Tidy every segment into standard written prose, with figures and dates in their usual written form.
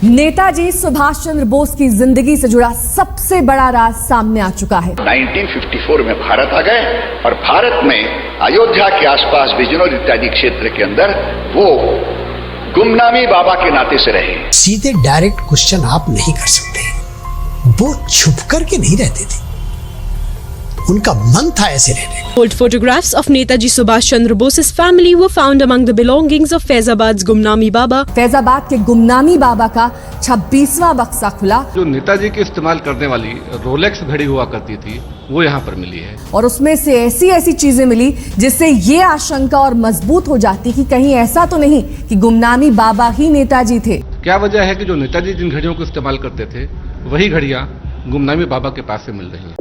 नेताजी सुभाष चंद्र बोस की जिंदगी से जुड़ा सबसे बड़ा राज सामने आ चुका है। 1954 में भारत आ गए और भारत में अयोध्या के आसपास बिजनौर इत्यादि क्षेत्र के अंदर वो गुमनामी बाबा के नाते से रहे। सीधे डायरेक्ट क्वेश्चन आप नहीं कर सकते, वो छुप करके नहीं रहते थे, उनका मन था ऐसे रहने। Old photographs of Netaji Subhash Chandra Bose's family were found among the belongings of Faizabad's Gumnami Baba. Faizabad के गुमनामी बाबा का 26वां बक्सा खुला जो नेताजी के इस्तेमाल करने वाली रोलेक्स घड़ी हुआ करती थी वो यहाँ पर मिली है और उसमें से ऐसी चीजें मिली जिससे ये आशंका और मजबूत हो जाती कि कहीं ऐसा तो नहीं कि गुमनामी बाबा ही नेताजी थे। क्या वजह है कि जो नेताजी जिन घड़ियों को इस्तेमाल करते थे वही घड़ियाँ गुमनामी बाबा के पास से मिल रही हैं।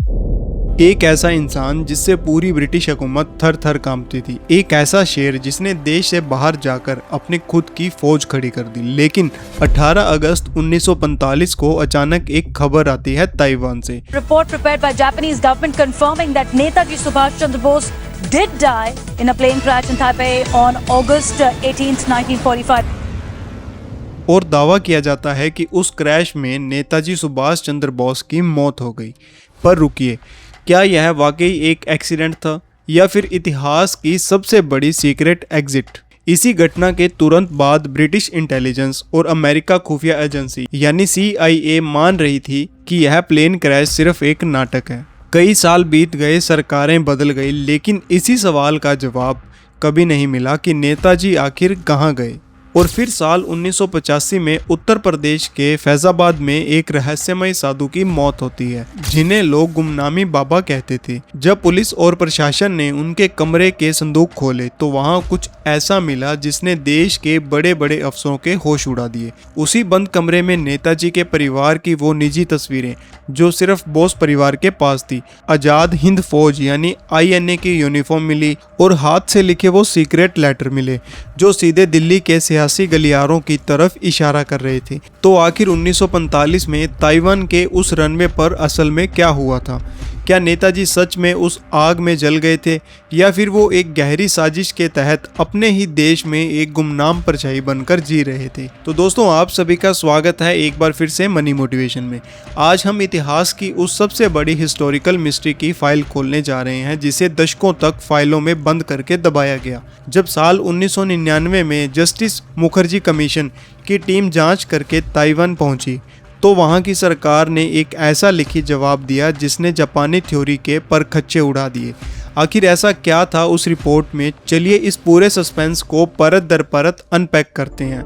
एक ऐसा इंसान जिससे पूरी ब्रिटिश हुकूमत थर थर कांपती थी, एक ऐसा शेर जिसने देश से बाहर जाकर अपनी खुद की फौज खड़ी कर दी। लेकिन 18 अगस्त 1945 को अचानक एक खबर आती है ताइवान से। Report prepared by Japanese government confirming that Netaji Subhash Chandra Bose did die in a plane crash in Taipei on August 18th, 1945. और दावा किया जाता है कि उस क्रैश में नेताजी सुभाष चंद्र बोस की मौत हो गई। पर रुकिए, क्या यह वाकई एक एक्सीडेंट था या फिर इतिहास की सबसे बड़ी सीक्रेट एग्जिट? इसी घटना के तुरंत बाद ब्रिटिश इंटेलिजेंस और अमेरिका खुफिया एजेंसी यानी CIA मान रही थी कि यह प्लेन क्रैश सिर्फ एक नाटक है। कई साल बीत गए, सरकारें बदल गई, लेकिन इसी सवाल का जवाब कभी नहीं मिला कि नेताजी आखिर कहाँ गए। और फिर साल 1985 में उत्तर प्रदेश के फैजाबाद में एक रहस्यमय साधु की मौत होती है जिन्हें लोग गुमनामी बाबा कहते थे। जब पुलिस और प्रशासन ने उनके कमरे के संदूक खोले तो वहां कुछ ऐसा मिला जिसने देश के बड़े बड़े अफसरों के होश उड़ा दिए। उसी बंद कमरे में नेताजी के परिवार की वो निजी तस्वीरें जो सिर्फ बोस परिवार के पास थी, आजाद हिंद फौज यानी INA की यूनिफॉर्म मिली और हाथ से लिखे वो सीक्रेट लेटर मिले जो सीधे दिल्ली के सियासी गलियारों की तरफ इशारा कर रहे थे। तो आखिर 1945 में ताइवान के उस रनवे पर असल में क्या हुआ था? क्या नेताजी सच में उस आग में जल गए थे या फिर वो एक गहरी साजिश के तहत अपने ही देश में एक गुमनाम परछाई बनकर जी रहे थे? तो दोस्तों, आप सभी का स्वागत है एक बार फिर से मनी मोटिवेशन में। आज हम इतिहास की उस सबसे बड़ी हिस्टोरिकल मिस्ट्री की फाइल खोलने जा रहे हैं जिसे दशकों तक फाइलों में बंद करके दबाया गया। जब साल 1999 में जस्टिस मुखर्जी कमीशन की टीम जांच करके ताइवान पहुंची तो वहां की सरकार ने एक ऐसा लिखित जवाब दिया जिसने जापानी थ्योरी के परखच्चे उड़ा दिए। आखिर ऐसा क्या था उस रिपोर्ट में? चलिए इस पूरे सस्पेंस को परत दर परत अनपैक करते हैं।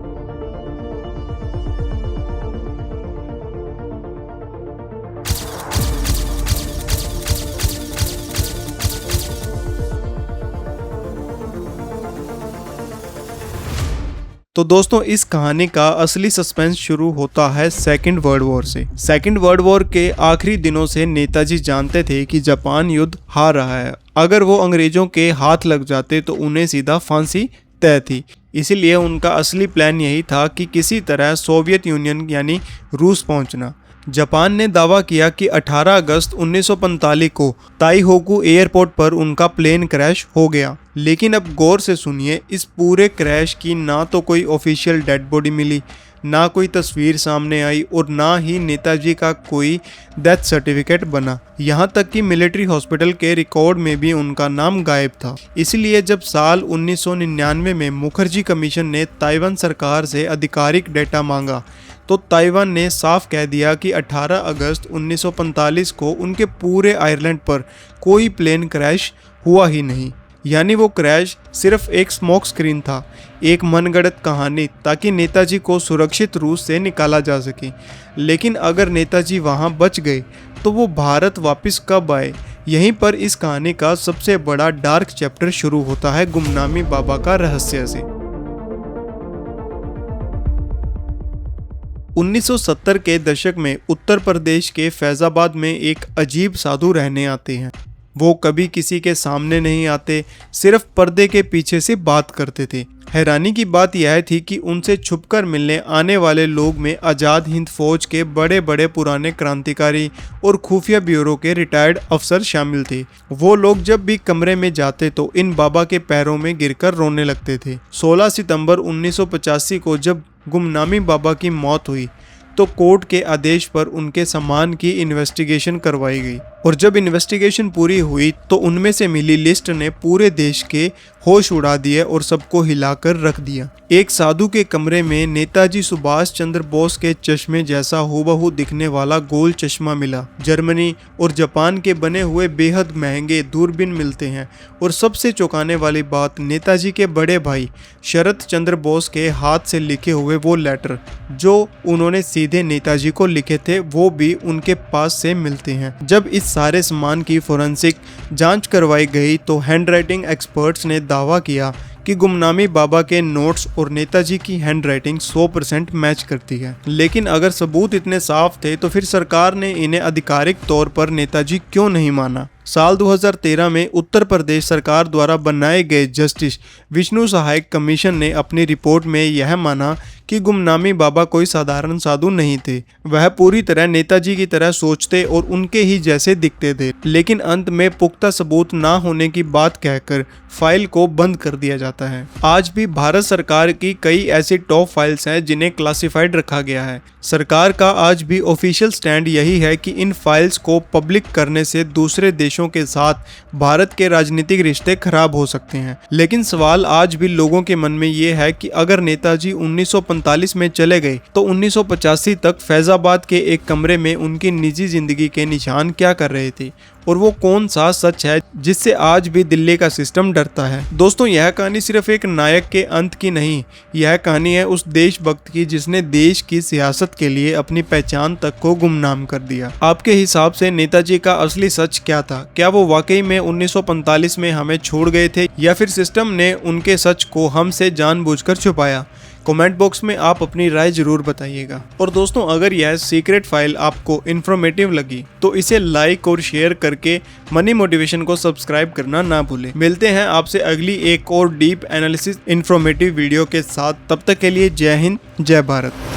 तो दोस्तों, इस कहानी का असली सस्पेंस शुरू होता है सेकंड वर्ल्ड वॉर से। सेकंड वर्ल्ड वॉर के आखिरी दिनों से नेताजी जानते थे कि जापान युद्ध हार रहा है। अगर वो अंग्रेजों के हाथ लग जाते तो उन्हें सीधा फांसी तय थी। इसीलिए उनका असली प्लान यही था कि किसी तरह सोवियत यूनियन यानी रूस पहुंचना। जापान ने दावा किया कि 18 अगस्त 1945 को ताइहोकू एयरपोर्ट पर उनका प्लेन क्रैश हो गया। लेकिन अब गौर से सुनिए, इस पूरे क्रैश की ना तो कोई ऑफिशियल डेड बॉडी मिली, ना कोई तस्वीर सामने आई और ना ही नेताजी का कोई डेथ सर्टिफिकेट बना। यहाँ तक कि मिलिट्री हॉस्पिटल के रिकॉर्ड में भी उनका नाम गायब था। इसलिए जब साल 1999 में मुखर्जी कमीशन ने ताइवान सरकार से आधिकारिक डेटा मांगा तो ताइवान ने साफ कह दिया कि 18 अगस्त 1945 को उनके पूरे आयरलैंड पर कोई प्लेन क्रैश हुआ ही नहीं। यानी वो क्रैश सिर्फ एक स्मोक स्क्रीन था, एक मनगढ़ंत कहानी ताकि नेताजी को सुरक्षित रूस से निकाला जा सके। लेकिन अगर नेताजी वहाँ बच गए तो वो भारत वापस कब आए? यहीं पर इस कहानी का सबसे बड़ा डार्क चैप्टर शुरू होता है गुमनामी बाबा का रहस्य से। 1970 के दशक में उत्तर प्रदेश के फैजाबाद में एक अजीब साधु रहने आते हैं। वो कभी किसी के सामने नहीं आते, सिर्फ पर्दे के पीछे से बात करते थे। हैरानी की बात यह थी कि उनसे छुपकर मिलने आने वाले लोग में आज़ाद हिंद फौज के बड़े बड़े पुराने क्रांतिकारी और खुफिया ब्यूरो के रिटायर्ड अफसर शामिल थे। वो लोग जब भी कमरे में जाते तो इन बाबा के पैरों में गिरकर रोने लगते थे। 16 सितंबर 1985 को जब गुमनामी बाबा की मौत हुई तो कोर्ट के आदेश पर उनके सामान की इन्वेस्टिगेशन करवाई गई और जब इन्वेस्टिगेशन पूरी हुई तो उनमें से मिली लिस्ट ने पूरे देश के होश उड़ा दिए और सबको हिलाकर रख दिया। एक साधु के कमरे में नेताजी सुभाष चंद्र बोस के चश्मे जैसा हूबहू दिखने वाला गोल चश्मा मिला। जर्मनी और जापान के बने हुए बेहद महंगे दूरबीन मिलते हैं और सबसे चौंकाने वाली बात, नेताजी के बड़े भाई शरद चंद्र बोस के हाथ से लिखे हुए वो लेटर जो उन्होंने सीधे नेताजी को लिखे थे वो भी उनके पास से मिलते हैं। जब इस सारे सामान की फोरेंसिक जांच करवाई गई तो हैंडराइटिंग एक्सपर्ट्स ने दावा किया कि गुमनामी बाबा के नोट्स और नेताजी की हैंडराइटिंग 100% मैच करती है। लेकिन अगर सबूत इतने साफ थे तो फिर सरकार ने इन्हें आधिकारिक तौर पर नेताजी क्यों नहीं माना? साल 2013 में उत्तर प्रदेश सरकार द्वारा बनाए गए जस्टिस विष्णु सहाय कमीशन ने अपनी रिपोर्ट में यह माना कि गुमनामी बाबा कोई साधारण साधु नहीं थे। वह पूरी तरह नेताजी की तरह सोचते और उनके ही जैसे दिखते थे। लेकिन अंत में पुख्ता सबूत ना होने की बात कहकर फाइल को बंद कर दिया जाता है। आज भी भारत सरकार की कई ऐसी टॉप फाइल्स हैं जिन्हें क्लासिफाइड रखा गया है। सरकार का आज भी ऑफिशियल स्टैंड यही है कि इन फाइल्स को पब्लिक करने से दूसरे देशों के साथ भारत के राजनीतिक रिश्ते खराब हो सकते हैं। लेकिन सवाल आज भी लोगों के मन में ये है कि अगर नेताजी 1945 में चले गए तो 1985 तक फैजाबाद के एक कमरे में उनकी निजी जिंदगी के निशान क्या कर रहे थे और वो कौन सा सच है जिससे आज भी दिल्ली का सिस्टम डरता है। दोस्तों, यह कहानी सिर्फ एक नायक के अंत की नहीं, यह कहानी है उस देशभक्त की जिसने देश की सियासत के लिए अपनी पहचान तक को गुमनाम कर दिया। आपके हिसाब से नेताजी का असली सच क्या था? क्या वो वाकई में 1945 में हमें छोड़ गए थे या फिर सिस्टम ने उनके सच को हमसे जानबूझकर छुपाया? कमेंट बॉक्स में आप अपनी राय जरूर बताइएगा। और दोस्तों, अगर यह सीक्रेट फाइल आपको इन्फॉर्मेटिव लगी तो इसे लाइक और शेयर करके मनी मोटिवेशन को सब्सक्राइब करना ना भूलें। मिलते हैं आपसे अगली एक और डीप एनालिसिस इन्फॉर्मेटिव वीडियो के साथ। तब तक के लिए जय हिंद, जय भारत।